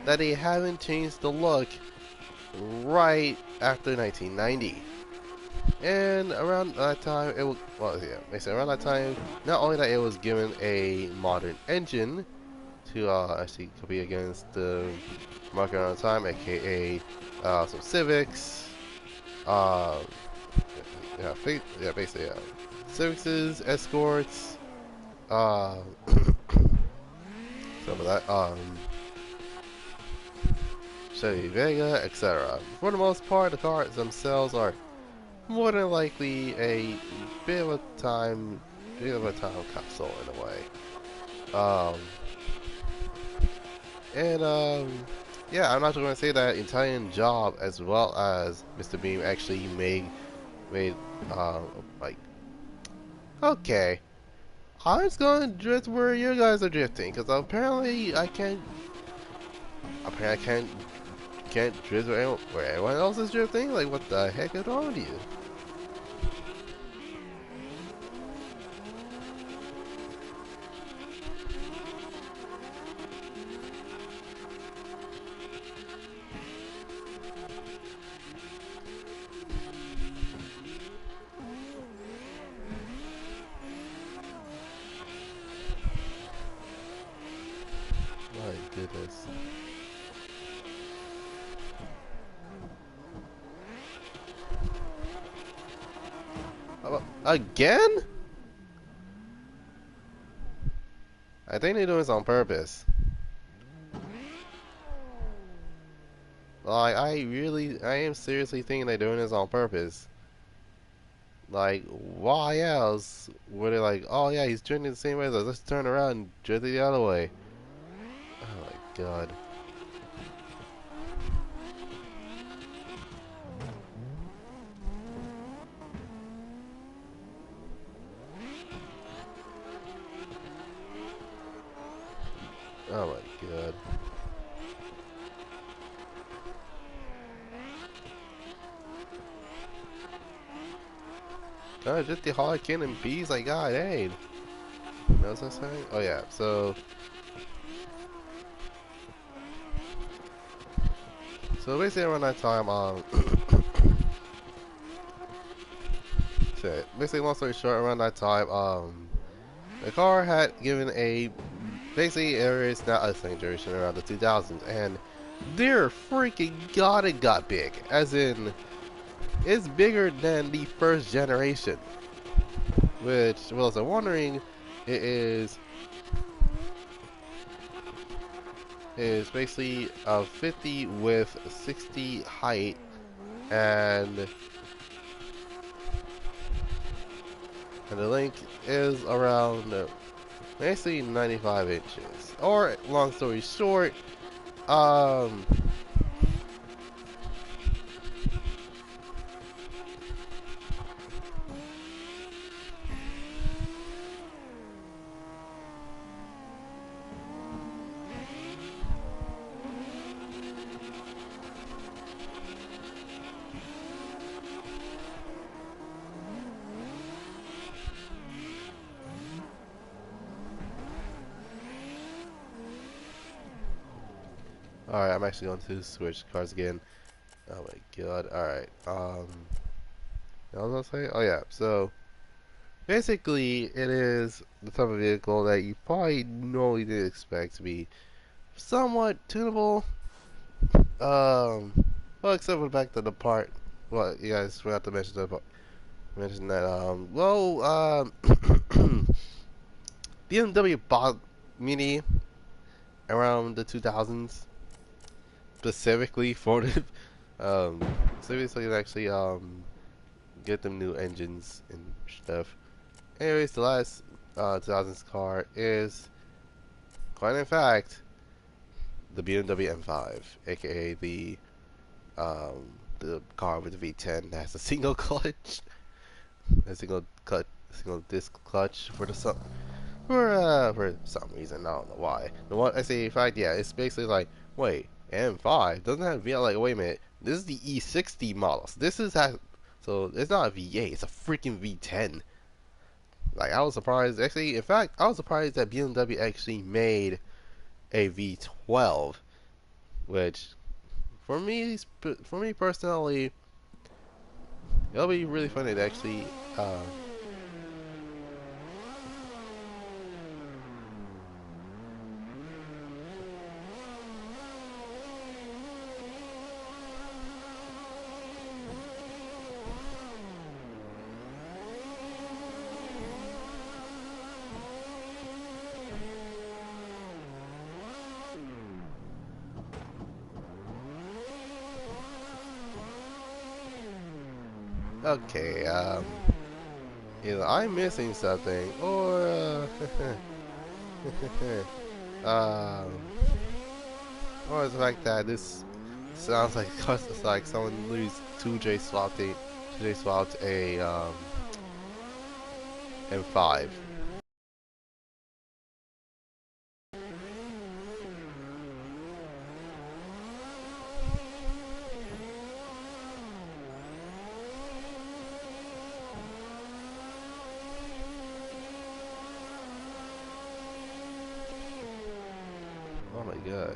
that they haven't changed the look right after 1990. And around that time, it was, well, yeah, basically around that time, not only that it was given a modern engine to actually compete against the market around the time, aka some Civics, uh, basically Civics, Escorts, uh, some of that, Chevy Vega, etc. For the most part, the cars themselves are more than likely a bit of a time, capsule in a way. Um, yeah, I'm not going to say that Italian Job as well as Mr. Beam actually made like, okay, I'm just going to drift where you guys are drifting because apparently I can't drift where everyone else is drifting. Like, what the heck is wrong with you? My goodness. Again? I think they're doing this on purpose. Like, I am seriously thinking they're doing this on purpose. Like, why else were they like, oh yeah, he's drifting the same way as us, let's turn around and drift the other way. Oh my god. Oh my god. Oh, just the Harlequin and bees, like, god, hey. What was I saying? Oh yeah, so basically around that time, shit. Basically, long story short, around that time, the car had given a basically it's not a second generation around the 2000s, and dear freaking god, it got big. As in, it's bigger than the first generation. Which, well, as I'm wondering, it is basically a 50 with 60 height, and the length is around basically 95 inches. Or, long story short, um, alright, I'm actually going to switch cars again. Oh my god, alright, what was I saying? Oh yeah, so, basically, it is the type of vehicle that you probably normally didn't expect to be somewhat tunable. Well, except for the fact that the part, well, you guys forgot to mention the part. mention that. BMW bought Mini around the 2000s specifically for the um, specifically to actually get them new engines and stuff. Anyways, the last 2000s car is quite in fact the BMW M5, aka the car with the V10 that has a single clutch, a single disc clutch for some reason. I don't know why. The one I say in fact, yeah, it's basically like, wait, M5 doesn't have V8. Like, wait a minute, this is the E60 model. So it's not a V8, it's a freaking V10. Like, I was surprised. Actually, in fact, I was surprised that BMW actually made a V12, which for me personally, it'll be really funny to actually. Okay, either I'm missing something, um, or the fact that this sounds like it's like someone lose 2J swapped a M5. Oh my god.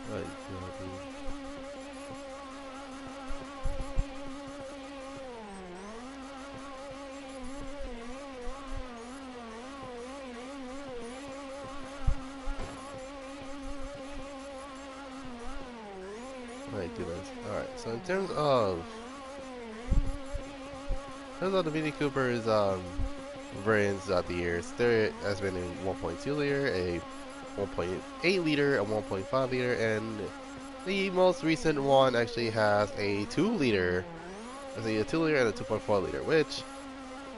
My god, dude. My goodness. Alright, so in terms of the Mini Cooper's variants throughout the years, there has been a 1.2 liter, a 1.8 liter, a 1.5 liter, and the most recent one actually has a 2 liter. A 2 liter and a 2.4 liter, which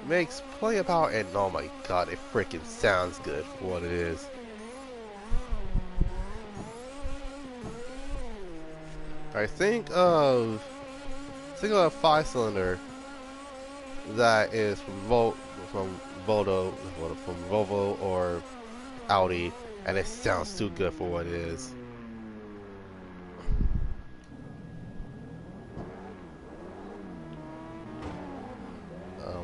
makes plenty of power, and oh my god, it freaking sounds good for what it is. Alright, think of a 5-cylinder that is from from Volvo or Audi, and it sounds too good for what it is. Oh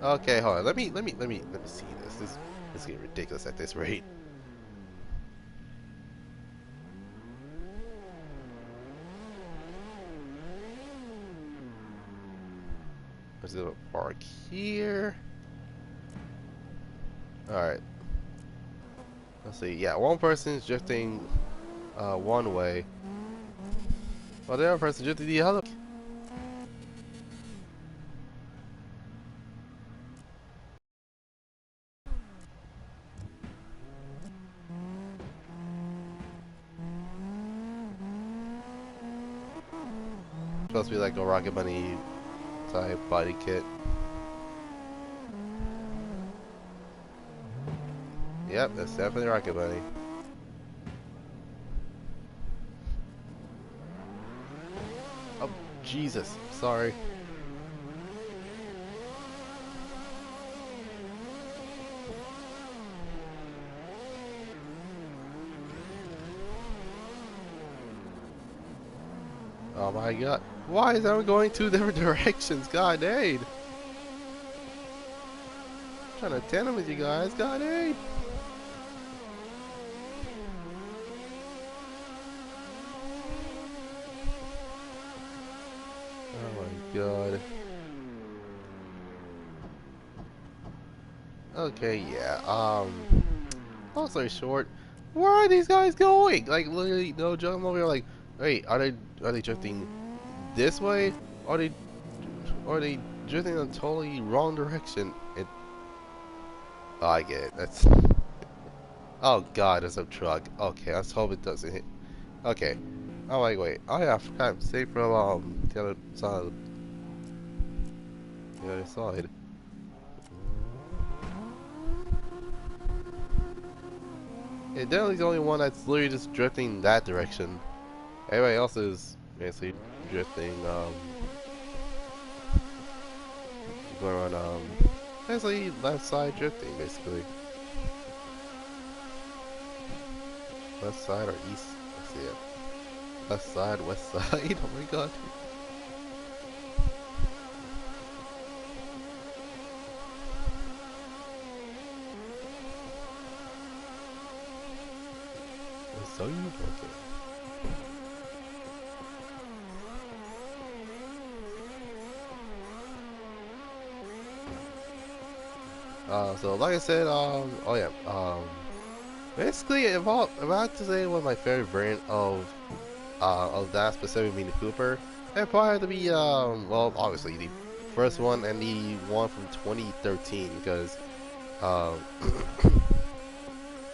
my. Okay, hold on. Let me see this. This is getting ridiculous at this rate. Let's go park here. Alright. Let's see. Yeah, one person's drifting one way, while the other person's drifting the other. Supposed to be like a Rocket Bunny type body kit. Yep, that's definitely Rocket Bunny. Oh, Jesus. Sorry. Oh my god. Why is everyone going two different directions? God dang. I'm trying to tandem with you guys. God dang. Oh my god. Okay, yeah. Long story short, where are these guys going? Like literally, no joke. I'm over here like, wait, are they drifting this way? Are they are they drifting in a totally wrong direction? Oh, I get it. That's oh god, there's a truck. Okay, let's hope it doesn't hit. Okay. Oh wait, wait. Oh yeah, I forgot. I'm safe from the other side. The other side. Yeah, definitely the only one that's literally just drifting that direction. Everybody else is basically drifting, going on, basically left side drifting, basically. Left side or east? Let's see it. Left side, west side. Oh my god. So you okay? So like I said, oh yeah, basically, if I had to say one of my favorite variant of that specific Mini Cooper, it probably had to be, well, obviously the first one and the one from 2013, because, um,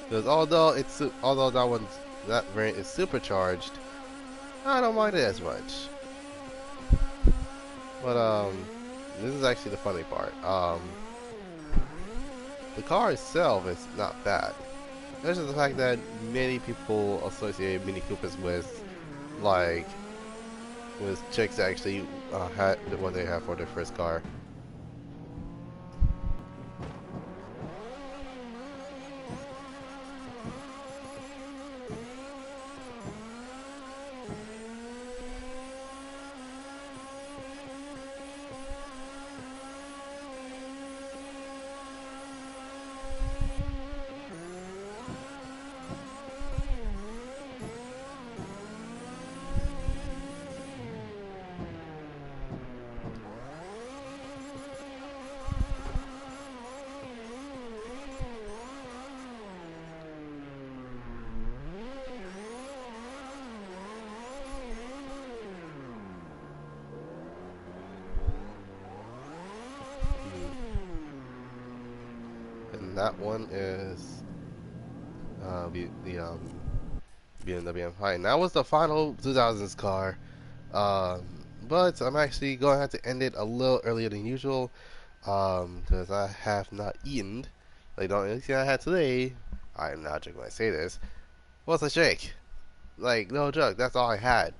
because although that variant is supercharged, I don't mind it as much. But this is actually the funny part. The car itself is not bad. It's just the fact that many people associate Mini Coopers like with chicks that actually had what they have for their first car. And that one is the Bmw M5. And that was the final 2000s car. Um, but I'm actually going to have to end it a little earlier than usual because I have not eaten. Like the only thing I had today, I am not joking when I say this, was a shake. Like no joke, that's all I had.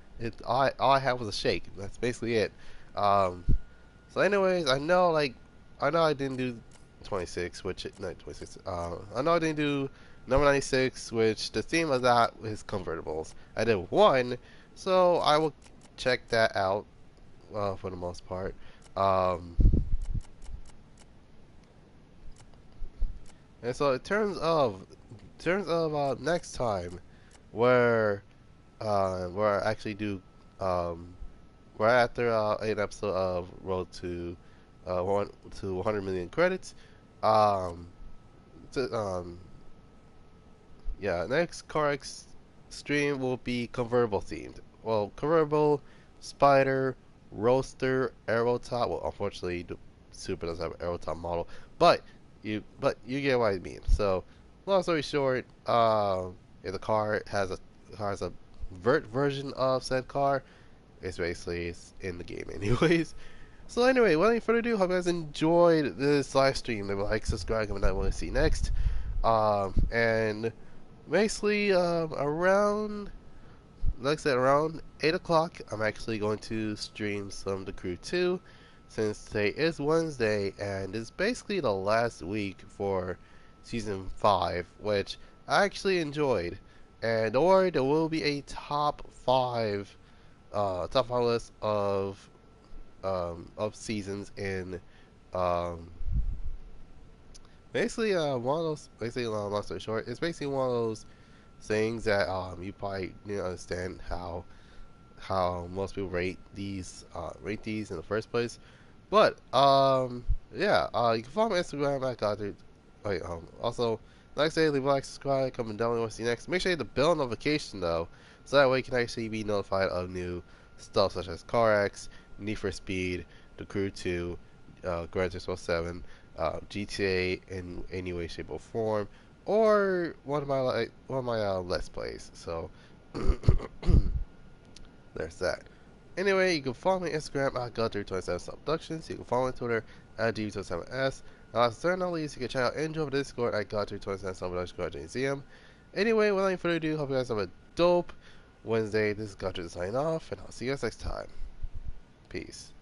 All I had was a shake. That's basically it. Um, so anyways, I know I didn't do 26, which not 26. I know I didn't do number 96, which the theme of that is convertibles. I did one, so I will check that out for the most part. Um, and so in terms of next time, where where I actually do um, right after an episode of Road to 100 million credits. Um, to, yeah, next CarX stream will be convertible themed. Well, convertible, spider, roadster, aero top. Well, unfortunately, the Super doesn't have an aero top model, but you get what I mean. So, long story short, if the car has a vert version of said car, it's in the game anyways. So anyway, without any further ado, hope you guys enjoyed this live stream. Leave a like, subscribe, comment down what you want to see next. And basically, around, like I said, around 8 o'clock, I'm actually going to stream some The Crew 2, since today is Wednesday, and it's basically the last week for Season 5, which I actually enjoyed. And don't worry, there will be a top 5 list of seasons in um, basically one of those basically long story short, it's basically one of those things that you probably didn't understand how most people rate these in the first place. But yeah, you can follow my Instagram at Wait, also, like I say, leave a like, subscribe, comment down below what to see next. Make sure you hit the bell notification though, so that way you can actually be notified of new stuff such as CarX, Need for Speed, The Crew 2, Goddrifter247, GTA in any way, shape, or form, or one of my Let's Plays. So there's that. Anyway, you can follow me on Instagram at Goddrifter247sun Production. You can follow me on Twitter at GB27S. Last but not least, you can check out and join the Discord at Goddrifter247sun Production Museum. Anyway, without any further ado, hope you guys have a dope Wednesday. This is Goddrifter signing off, and I'll see you guys next time. Peace.